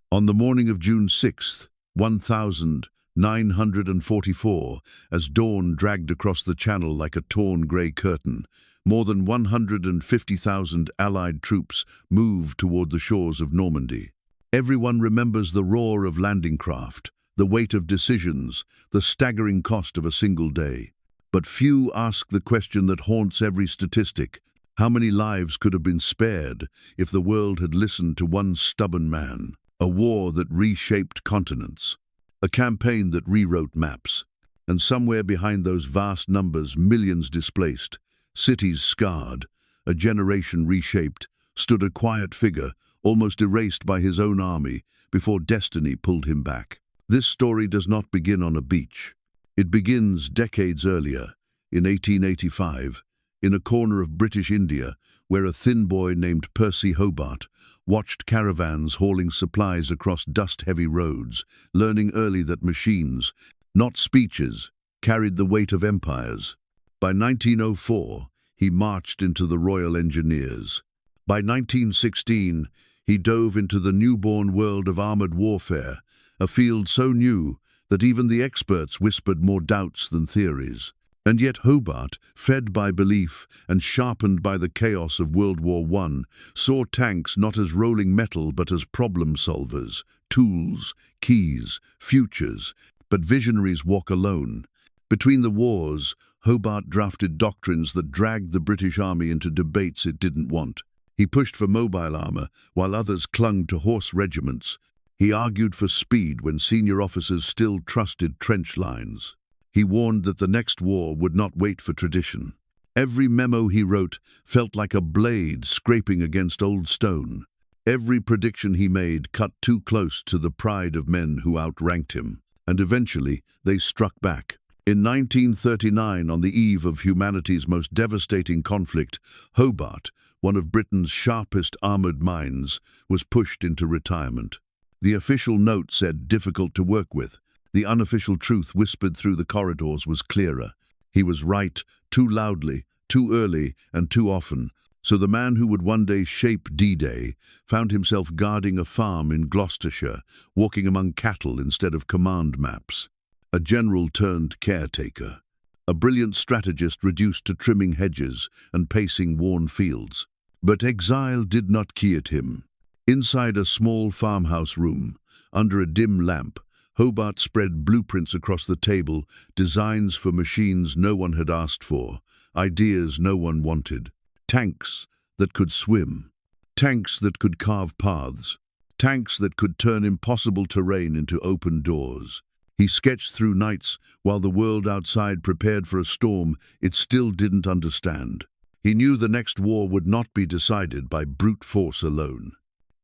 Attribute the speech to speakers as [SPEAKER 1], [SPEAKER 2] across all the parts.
[SPEAKER 1] On the morning of June 6th, 1944, as dawn dragged across the Channel like a torn grey curtain, more than 150,000 Allied troops moved toward the shores of Normandy. Everyone remembers the roar of landing craft, the weight of decisions, the staggering cost of a single day. But few ask the question that haunts every statistic: how many lives could have been spared if the world had listened to one stubborn man? A war that reshaped continents, a campaign that rewrote maps, and somewhere behind those vast numbers, millions displaced, cities scarred, a generation reshaped, stood a quiet figure, almost erased by his own army, before destiny pulled him back. This story does not begin on a beach. It begins decades earlier, in 1885, in a corner of British India, where a thin boy named Percy Hobart watched caravans hauling supplies across dust-heavy roads, learning early that machines, not speeches, carried the weight of empires. By 1904, he marched into the Royal Engineers. By 1916, he dove into the newborn world of armored warfare, a field so new that even the experts whispered more doubts than theories. And yet Hobart, fed by belief and sharpened by the chaos of World War I, saw tanks not as rolling metal but as problem solvers, tools, keys, futures. But visionaries walk alone. Between the wars, Hobart drafted doctrines that dragged the British Army into debates it didn't want. He pushed for mobile armor, while others clung to horse regiments. He argued for speed when senior officers still trusted trench lines. He warned that the next war would not wait for tradition. Every memo he wrote felt like a blade scraping against old stone. Every prediction he made cut too close to the pride of men who outranked him. And eventually, they struck back. In 1939, on the eve of humanity's most devastating conflict, Hobart, one of Britain's sharpest armored minds, was pushed into retirement. The official note said difficult to work with. The unofficial truth whispered through the corridors was clearer. He was right, too loudly, too early, and too often. So the man who would one day shape D-Day found himself guarding a farm in Gloucestershire, walking among cattle instead of command maps. A general turned caretaker. A brilliant strategist reduced to trimming hedges and pacing worn fields. But exile did not key at him. Inside a small farmhouse room, under a dim lamp, Hobart spread blueprints across the table, designs for machines no one had asked for, ideas no one wanted. Tanks that could swim, tanks that could carve paths, tanks that could turn impossible terrain into open doors. He sketched through nights while the world outside prepared for a storm it still didn't understand. He knew the next war would not be decided by brute force alone.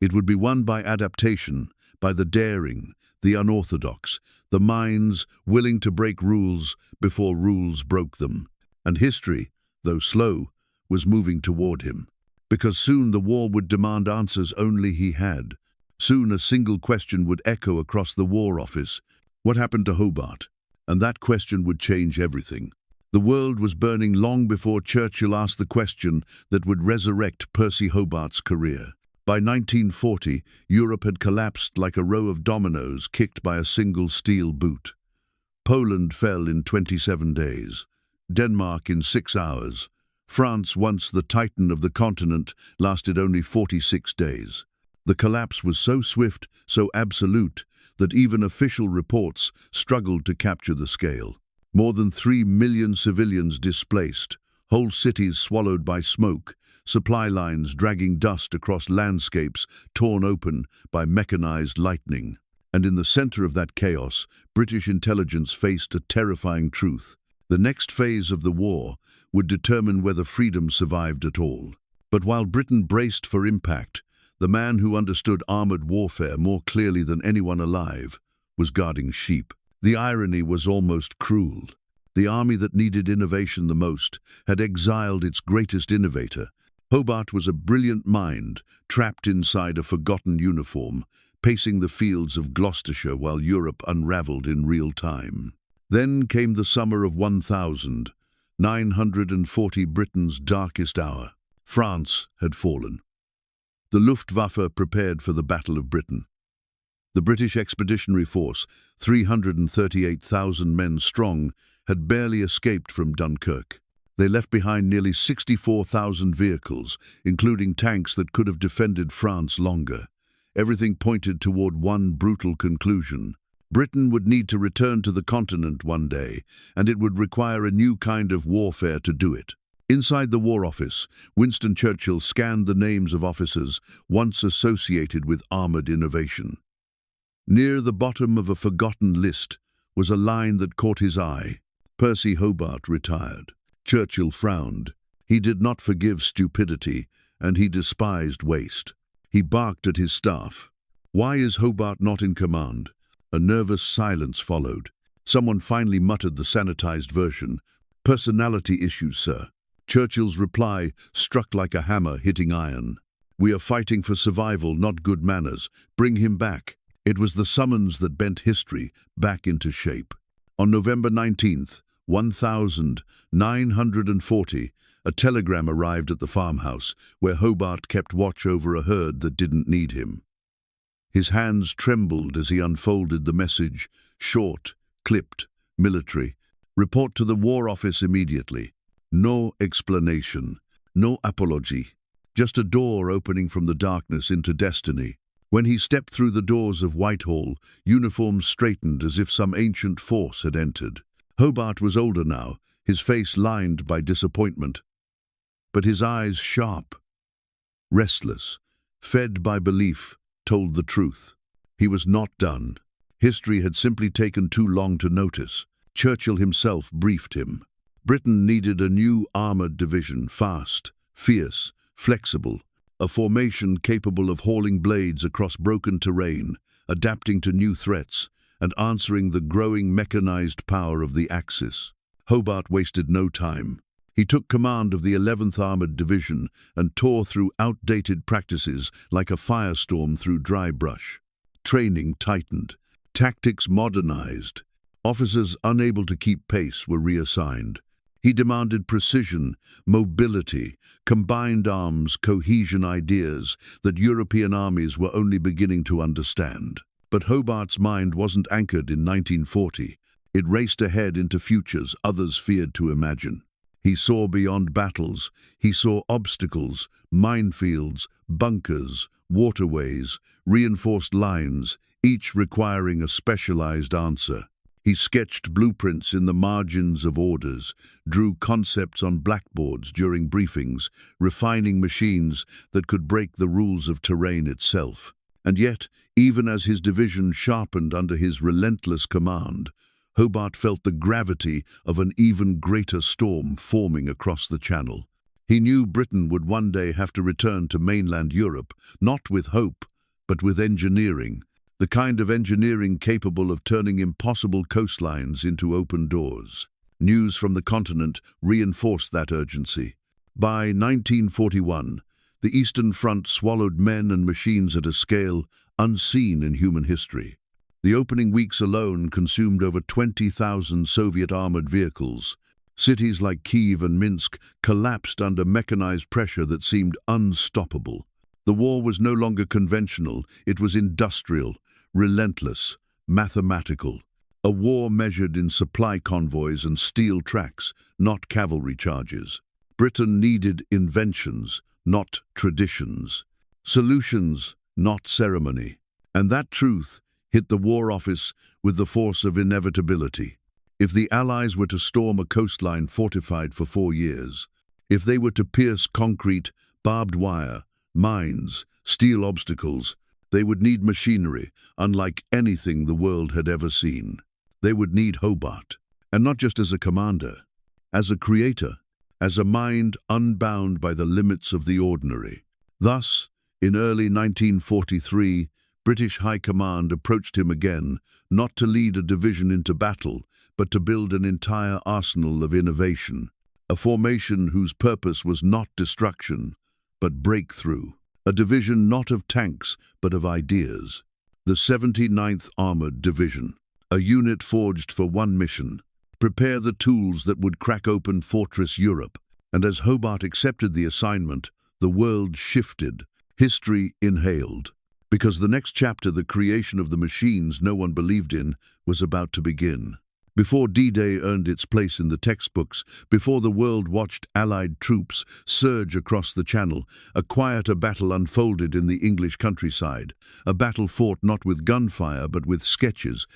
[SPEAKER 1] It would be won by adaptation, by the daring, the unorthodox, the minds willing to break rules before rules broke them. And history, though slow, was moving toward him. Because soon the war would demand answers only he had. Soon a single question would echo across the War Office. What happened to Hobart? And that question would change everything. The world was burning long before Churchill asked the question that would resurrect Percy Hobart's career. By 1940, Europe had collapsed like a row of dominoes kicked by a single steel boot. Poland fell in 27 days, Denmark in 6 hours. France, once the titan of the continent, lasted only 46 days. The collapse was so swift, so absolute, that even official reports struggled to capture the scale. More than 3 million civilians displaced, whole cities swallowed by smoke, supply lines dragging dust across landscapes torn open by mechanized lightning. And in the center of that chaos, British intelligence faced a terrifying truth. The next phase of the war would determine whether freedom survived at all. But while Britain braced for impact, the man who understood armored warfare more clearly than anyone alive was guarding sheep. The irony was almost cruel. The army that needed innovation the most had exiled its greatest innovator. Hobart was a brilliant mind, trapped inside a forgotten uniform, pacing the fields of Gloucestershire while Europe unraveled in real time. Then came the summer of 1940, Britain's darkest hour. France had fallen. The Luftwaffe prepared for the Battle of Britain. The British Expeditionary Force, 338,000 men strong, had barely escaped from Dunkirk. They left behind nearly 64,000 vehicles, including tanks that could have defended France longer. Everything pointed toward one brutal conclusion. Britain would need to return to the continent one day, and it would require a new kind of warfare to do it. Inside the War Office, Winston Churchill scanned the names of officers once associated with armored innovation. Near the bottom of a forgotten list was a line that caught his eye. Percy Hobart retired. Churchill frowned. He did not forgive stupidity, and he despised waste. He barked at his staff. "Why is Hobart not in command?" A nervous silence followed. Someone finally muttered the sanitized version. "Personality issues, sir." Churchill's reply struck like a hammer hitting iron. "We are fighting for survival, not good manners. Bring him back." It was the summons that bent history back into shape. On November 19th, 1940, a telegram arrived at the farmhouse, where Hobart kept watch over a herd that didn't need him. His hands trembled as he unfolded the message, short, clipped, military. "Report to the War Office immediately." No explanation, no apology, just a door opening from the darkness into destiny. When he stepped through the doors of Whitehall, uniforms straightened as if some ancient force had entered. Hobart was older now, his face lined by disappointment, but his eyes sharp. Restless, fed by belief, told the truth. He was not done. History had simply taken too long to notice. Churchill himself briefed him. Britain needed a new armored division, fast, fierce, flexible, a formation capable of hauling blades across broken terrain, adapting to new threats, and answering the growing mechanized power of the Axis. Hobart wasted no time. He took command of the 11th Armored Division and tore through outdated practices like a firestorm through dry brush. Training tightened, tactics modernized. Officers unable to keep pace were reassigned. He demanded precision, mobility, combined arms, cohesion ideas that European armies were only beginning to understand. But Hobart's mind wasn't anchored in 1940. It raced ahead into futures others feared to imagine. He saw beyond battles. He saw obstacles, minefields, bunkers, waterways, reinforced lines, each requiring a specialized answer. He sketched blueprints in the margins of orders, drew concepts on blackboards during briefings, refining machines that could break the rules of terrain itself. And yet, even as his division sharpened under his relentless command, Hobart felt the gravity of an even greater storm forming across the Channel. He knew Britain would one day have to return to mainland Europe, not with hope, but with engineering. The kind of engineering capable of turning impossible coastlines into open doors. News from the continent reinforced that urgency. By 1941, the Eastern Front swallowed men and machines at a scale unseen in human history. The opening weeks alone consumed over 20,000 Soviet armored vehicles. Cities like Kiev and Minsk collapsed under mechanized pressure that seemed unstoppable. The war was no longer conventional, it was industrial, relentless, mathematical. A war measured in supply convoys and steel tracks, not cavalry charges. Britain needed inventions, not traditions. Solutions, not ceremony. And that truth hit the War Office with the force of inevitability. If the Allies were to storm a coastline fortified for 4 years, if they were to pierce concrete, barbed wire, mines, steel obstacles, they would need machinery, unlike anything the world had ever seen. They would need Hobart, and not just as a commander, as a creator, as a mind unbound by the limits of the ordinary. Thus, in early 1943, British High Command approached him again, not to lead a division into battle, but to build an entire arsenal of innovation, a formation whose purpose was not destruction, but breakthrough. A division not of tanks, but of ideas. The 79th Armored Division, a unit forged for one mission: prepare the tools that would crack open Fortress Europe. And as Hobart accepted the assignment, the world shifted. History inhaled. Because the next chapter, the creation of the machines no one believed in, was about to begin. Before D-Day earned its place in the textbooks, before the world watched Allied troops surge across the Channel, a quieter battle unfolded in the English countryside. A battle fought not with gunfire but with sketches,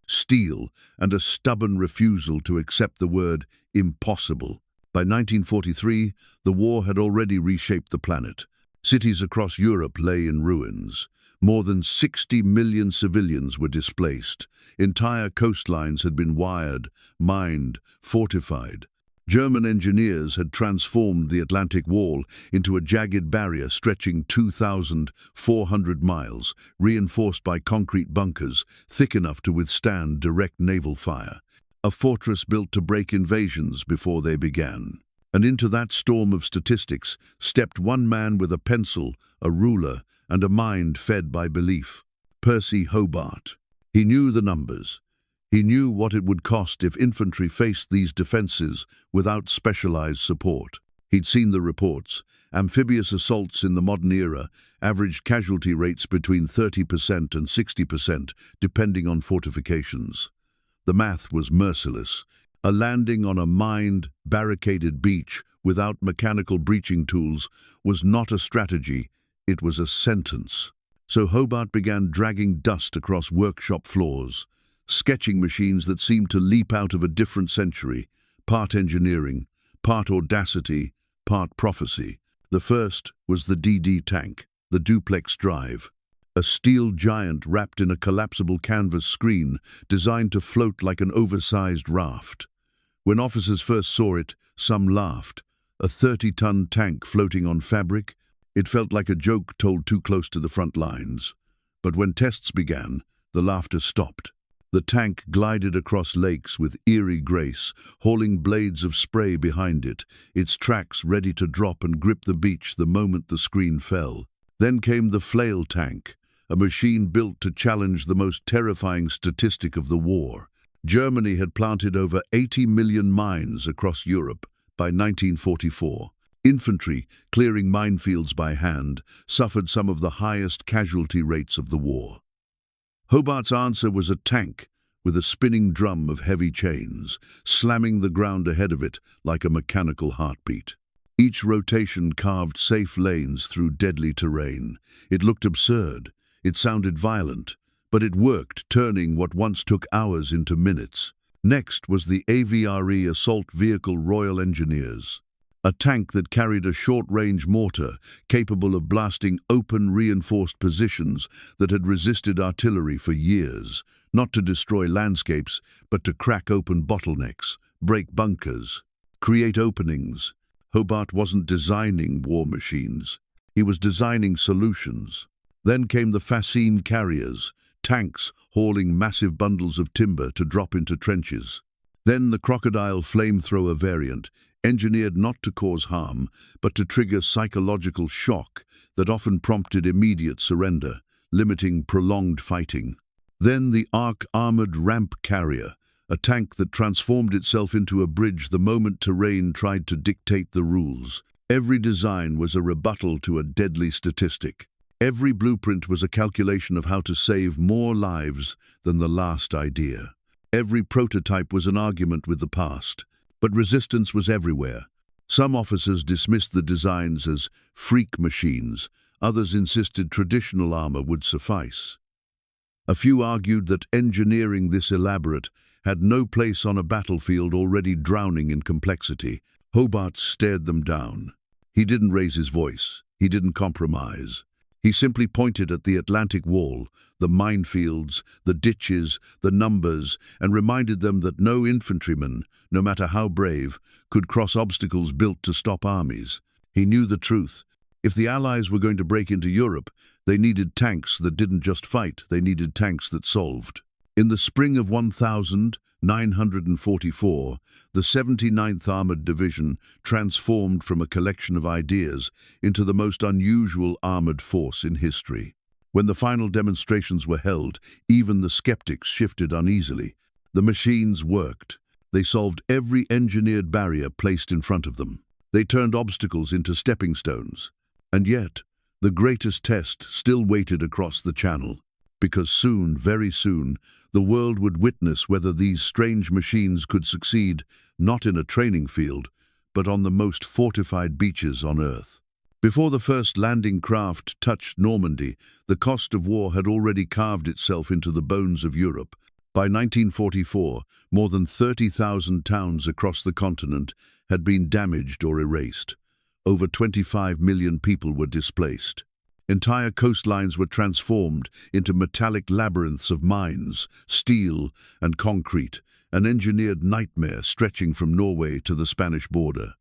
[SPEAKER 1] steel, and a stubborn refusal to accept the word impossible. By 1943, the war had already reshaped the planet. Cities across Europe lay in ruins. More than 60 million civilians were displaced. Entire coastlines had been wired, mined, fortified. German engineers had transformed the Atlantic Wall into a jagged barrier stretching 2,400 miles, reinforced by concrete bunkers, thick enough to withstand direct naval fire. A fortress built to break invasions before they began. And into that storm of statistics stepped one man with a pencil, a ruler, and a mind fed by belief. Percy Hobart. He knew the numbers. He knew what it would cost if infantry faced these defenses without specialized support. He'd seen the reports. Amphibious assaults in the modern era averaged casualty rates between 30% and 60%, depending on fortifications. The math was merciless. A landing on a mined, barricaded beach without mechanical breaching tools was not a strategy, it was a sentence. So Hobart began dragging dust across workshop floors, sketching machines that seemed to leap out of a different century, part engineering, part audacity, part prophecy. The first was the DD tank, the duplex drive, a steel giant wrapped in a collapsible canvas screen designed to float like an oversized raft. When officers first saw it, some laughed. A 30-ton tank floating on fabric? It felt like a joke told too close to the front lines. But when tests began, the laughter stopped. The tank glided across lakes with eerie grace, hauling blades of spray behind it, its tracks ready to drop and grip the beach the moment the screen fell. Then came the flail tank, a machine built to challenge the most terrifying statistic of the war. Germany had planted over 80 million mines across Europe by 1944. Infantry, clearing minefields by hand, suffered some of the highest casualty rates of the war. Hobart's answer was a tank with a spinning drum of heavy chains, slamming the ground ahead of it like a mechanical heartbeat. Each rotation carved safe lanes through deadly terrain. It looked absurd. It sounded violent. But it worked, turning what once took hours into minutes. Next was the AVRE Assault Vehicle Royal Engineers, a tank that carried a short-range mortar capable of blasting open reinforced positions that had resisted artillery for years, not to destroy landscapes, but to crack open bottlenecks, break bunkers, create openings. Hobart wasn't designing war machines. He was designing solutions. Then came the fascine carriers, tanks hauling massive bundles of timber to drop into trenches. Then the crocodile flamethrower variant, engineered not to cause harm, but to trigger psychological shock that often prompted immediate surrender, limiting prolonged fighting. Then the arc-armored ramp carrier, a tank that transformed itself into a bridge the moment terrain tried to dictate the rules. Every design was a rebuttal to a deadly statistic. Every blueprint was a calculation of how to save more lives than the last idea. Every prototype was an argument with the past, but resistance was everywhere. Some officers dismissed the designs as freak machines, others insisted traditional armor would suffice. A few argued that engineering this elaborate had no place on a battlefield already drowning in complexity. Hobart stared them down. He didn't raise his voice. He didn't compromise. He simply pointed at the Atlantic Wall, the minefields, the ditches, the numbers, and reminded them that no infantryman, no matter how brave, could cross obstacles built to stop armies. He knew the truth. If the Allies were going to break into Europe, they needed tanks that didn't just fight, they needed tanks that solved. In the spring of 1944, the 79th Armored Division transformed from a collection of ideas into the most unusual armored force in history. When the final demonstrations were held, even the skeptics shifted uneasily. The machines worked. They solved every engineered barrier placed in front of them. They turned obstacles into stepping stones. And yet, The greatest test still waited across the channel, because soon, very soon, the world would witness whether these strange machines could succeed not in a training field, but on the most fortified beaches on Earth. Before the first landing craft touched Normandy, the cost of war had already carved itself into the bones of Europe. By 1944, more than 30,000 towns across the continent had been damaged or erased. Over 25 million people were displaced. Entire coastlines were transformed into metallic labyrinths of mines, steel, and concrete, an engineered nightmare stretching from Norway to the Spanish border.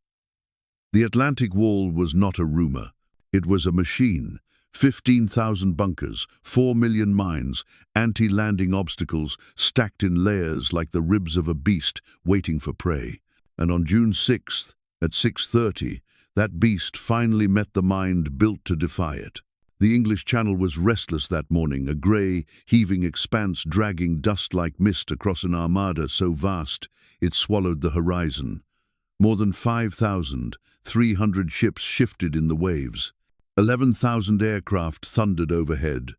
[SPEAKER 1] The Atlantic Wall was not a rumor. It was a machine. 15,000 bunkers, 4 million mines, anti-landing obstacles stacked in layers like the ribs of a beast waiting for prey. And on June 6th, at 6:30, that beast finally met the mind built to defy it. The English Channel was restless that morning, a grey, heaving expanse dragging dust like mist across an armada so vast it swallowed the horizon. More than 5,300 ships shifted in the waves. 11,000 aircraft thundered overhead.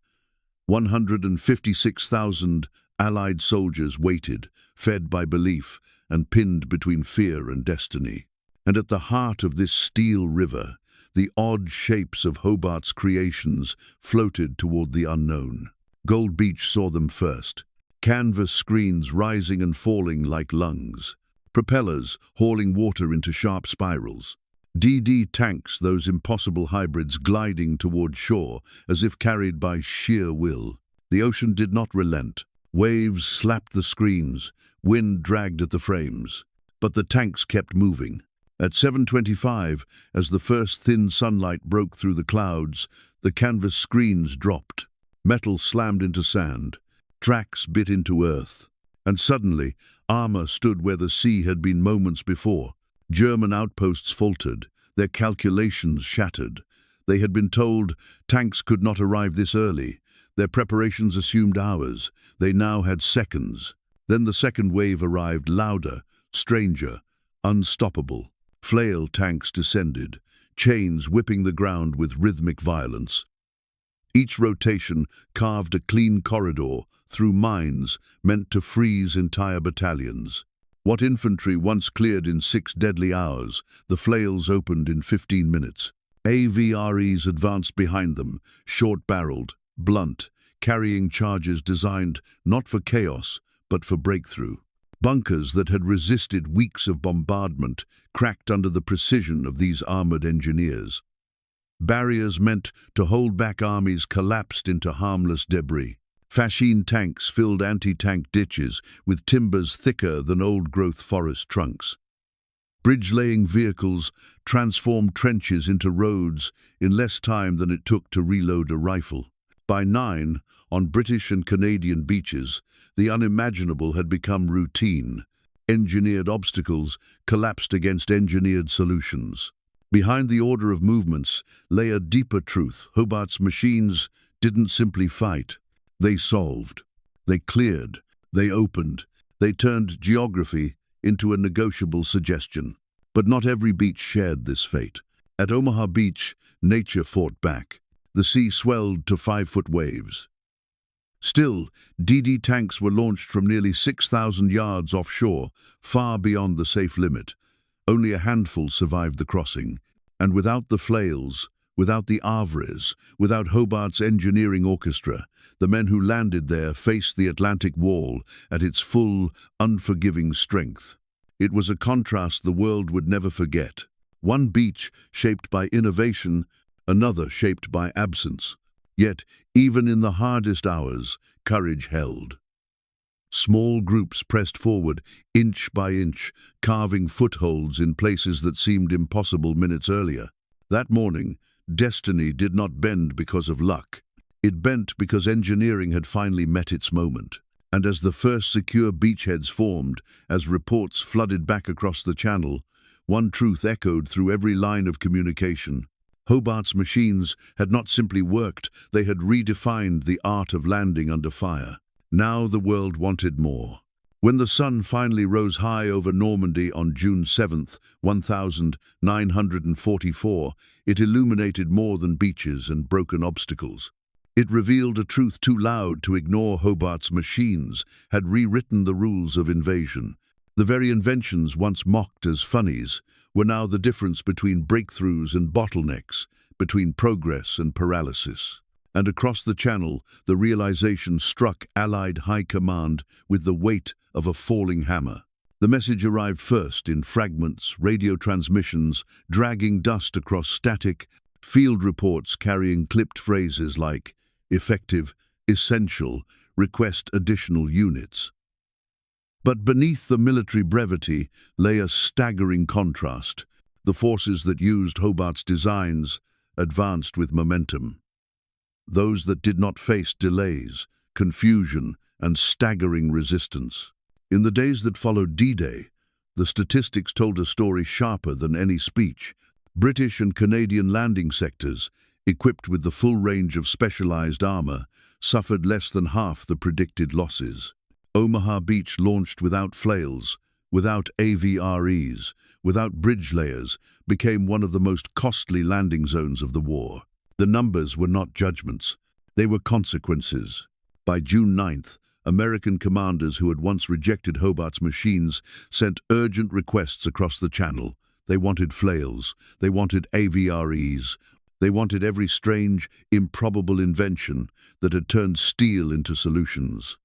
[SPEAKER 1] 156,000 Allied soldiers waited, fed by belief and pinned between fear and destiny. And at the heart of this steel river, the odd shapes of Hobart's creations floated toward the unknown. Gold Beach saw them first. Canvas screens rising and falling like lungs. Propellers hauling water into sharp spirals. DD tanks, those impossible hybrids gliding toward shore as if carried by sheer will. The ocean did not relent. Waves slapped the screens. Wind dragged at the frames. But the tanks kept moving. At 7:25, as the first thin sunlight broke through the clouds, the canvas screens dropped. Metal slammed into sand. Tracks bit into earth. And suddenly, armor stood where the sea had been moments before. German outposts faltered, their calculations shattered. They had been told tanks could not arrive this early. Their preparations assumed hours. They now had seconds. Then the second wave arrived, louder, stranger, unstoppable. Flail tanks descended, chains whipping the ground with rhythmic violence. Each rotation carved a clean corridor through mines meant to freeze entire battalions. What infantry once cleared in 6 deadly hours, the flails opened in 15 minutes. AVREs advanced behind them, short-barreled, blunt, carrying charges designed not for chaos, but for breakthrough. Bunkers that had resisted weeks of bombardment cracked under the precision of these armored engineers. Barriers meant to hold back armies collapsed into harmless debris. Fascine tanks filled anti-tank ditches with timbers thicker than old-growth forest trunks. Bridge-laying vehicles transformed trenches into roads in less time than it took to reload a rifle. By 9, on British and Canadian beaches, the unimaginable had become routine. Engineered obstacles collapsed against engineered solutions. Behind the order of movements lay a deeper truth. Hobart's machines didn't simply fight. They solved. They cleared. They opened. They turned geography into a negotiable suggestion. But not every beach shared this fate. At Omaha Beach, nature fought back. The sea swelled to 5-foot waves. Still, DD tanks were launched from nearly 6,000 yards offshore, far beyond the safe limit. Only a handful survived the crossing. And without the flails, without the Avres, without Hobart's engineering orchestra, the men who landed there faced the Atlantic Wall at its full, unforgiving strength. It was a contrast the world would never forget. One beach shaped by innovation, another shaped by absence. Yet, even in the hardest hours, courage held. Small groups pressed forward, inch by inch, carving footholds in places that seemed impossible minutes earlier. That morning, destiny did not bend because of luck. It bent because engineering had finally met its moment. And as the first secure beachheads formed, as reports flooded back across the channel, one truth echoed through every line of communication. Hobart's machines had not simply worked, they had redefined the art of landing under fire. Now the world wanted more. When the sun finally rose high over Normandy on June 7th, 1944, it illuminated more than beaches and broken obstacles. It revealed a truth too loud to ignore. Hobart's machines had rewritten the rules of invasion. The very inventions once mocked as funnies were now the difference between breakthroughs and bottlenecks, between progress and paralysis. And across the Channel, the realization struck Allied High Command with the weight of a falling hammer. The message arrived first in fragments, radio transmissions, dragging dust across static, field reports carrying clipped phrases like effective, essential, request additional units. But beneath the military brevity lay a staggering contrast. The forces that used Hobart's designs advanced with momentum. Those that did not face delays, confusion, and staggering resistance. In the days that followed D-Day, the statistics told a story sharper than any speech. British and Canadian landing sectors, equipped with the full range of specialized armor, suffered less than half the predicted losses. Omaha Beach launched without flails, without AVREs, without bridge layers, became one of the most costly landing zones of the war. The numbers were not judgments, they were consequences. By June 9th, American commanders who had once rejected Hobart's machines sent urgent requests across the Channel. They wanted flails, they wanted AVREs, they wanted every strange, improbable invention that had turned steel into solutions.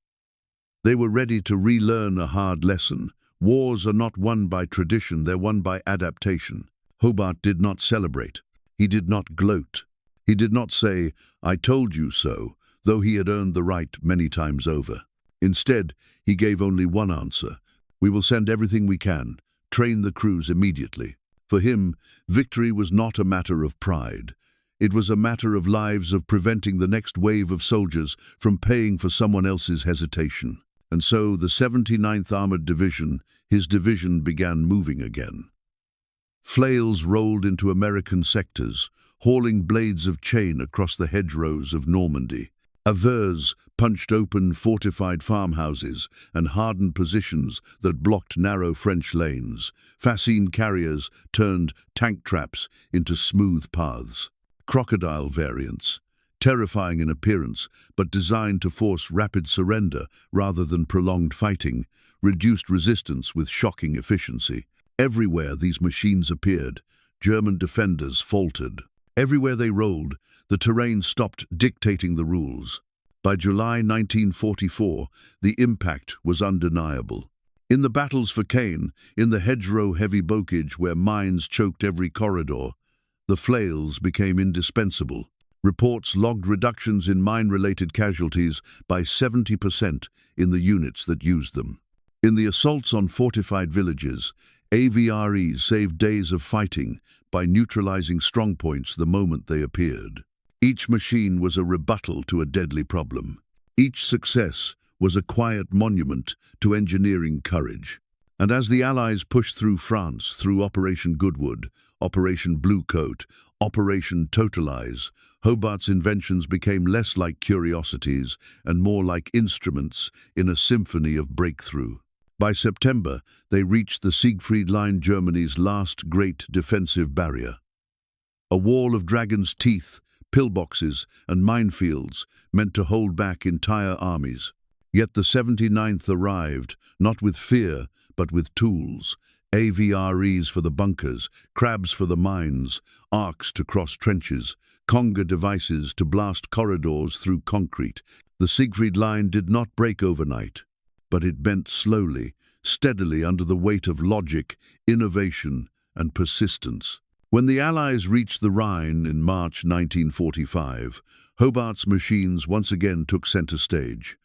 [SPEAKER 1] They were ready to relearn a hard lesson. Wars are not won by tradition, they're won by adaptation. Hobart did not celebrate. He did not gloat. He did not say, "I told you so," though he had earned the right many times over. Instead, he gave only one answer: "We will send everything we can. Train the crews immediately." For him, victory was not a matter of pride. It was a matter of lives, of preventing the next wave of soldiers from paying for someone else's hesitation. And so the 79th Armored Division, his division, began moving again. Flails rolled into American sectors, hauling blades of chain across the hedgerows of Normandy. Avers punched open fortified farmhouses and hardened positions that blocked narrow French lanes. Fascine carriers turned tank traps into smooth paths. Crocodile variants, terrifying in appearance but designed to force rapid surrender rather than prolonged fighting, reduced resistance with shocking efficiency. Everywhere these machines appeared, German defenders faltered. Everywhere they rolled, the terrain stopped dictating the rules. By July 1944, the impact was undeniable. In the battles for Caen, in the hedgerow-heavy bocage where mines choked every corridor, the flails became indispensable. Reports logged reductions in mine-related casualties by 70% in the units that used them. In the assaults on fortified villages, AVREs saved days of fighting by neutralizing strongpoints the moment they appeared. Each machine was a rebuttal to a deadly problem. Each success was a quiet monument to engineering courage. And as the Allies pushed through France through Operation Goodwood, Operation Bluecoat, Operation Totalize, Hobart's inventions became less like curiosities and more like instruments in a symphony of breakthrough. By September, they reached the Siegfried Line, Germany's last great defensive barrier. A wall of dragon's teeth, pillboxes, and minefields meant to hold back entire armies. Yet the 79th arrived, not with fear, but with tools. AVREs for the bunkers, crabs for the mines, arcs to cross trenches, conga devices to blast corridors through concrete. The Siegfried Line did not break overnight, but it bent slowly, steadily under the weight of logic, innovation, and persistence. When the Allies reached the Rhine in March 1945, Hobart's machines once again took center stage.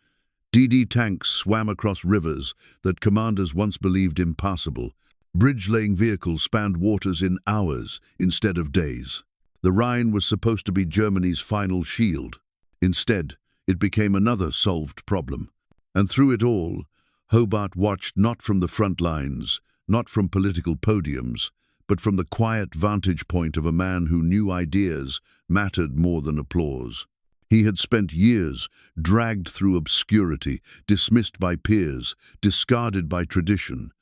[SPEAKER 1] DD tanks swam across rivers that commanders once believed impassable. Bridge-laying vehicles spanned waters in hours instead of days. The Rhine was supposed to be Germany's final shield. Instead, it became another solved problem. And through it all, Hobart watched not from the front lines, not from political podiums, but from the quiet vantage point of a man who knew ideas mattered more than applause. He had spent years dragged through obscurity, dismissed by peers, discarded by tradition.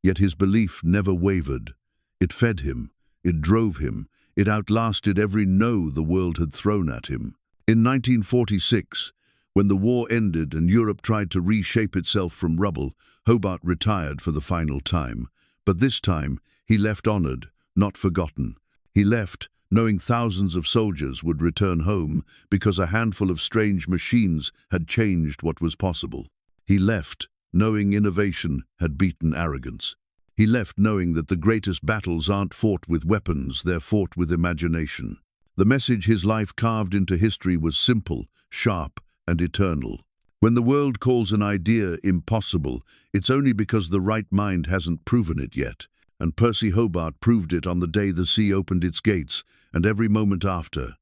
[SPEAKER 1] Yet his belief never wavered. It fed him, it drove him, it outlasted every no the world had thrown at him. In 1946, when the war ended and Europe tried to reshape itself from rubble, Hobart retired for the final time. But this time, he left honored, not forgotten. He left knowing thousands of soldiers would return home because a handful of strange machines had changed what was possible. He left knowing innovation had beaten arrogance. He left knowing that the greatest battles aren't fought with weapons, they're fought with imagination. The message his life carved into history was simple, sharp, and eternal. When the world calls an idea impossible, it's only because the right mind hasn't proven it yet. And Percy Hobart proved it on the day the sea opened its gates, and every moment after.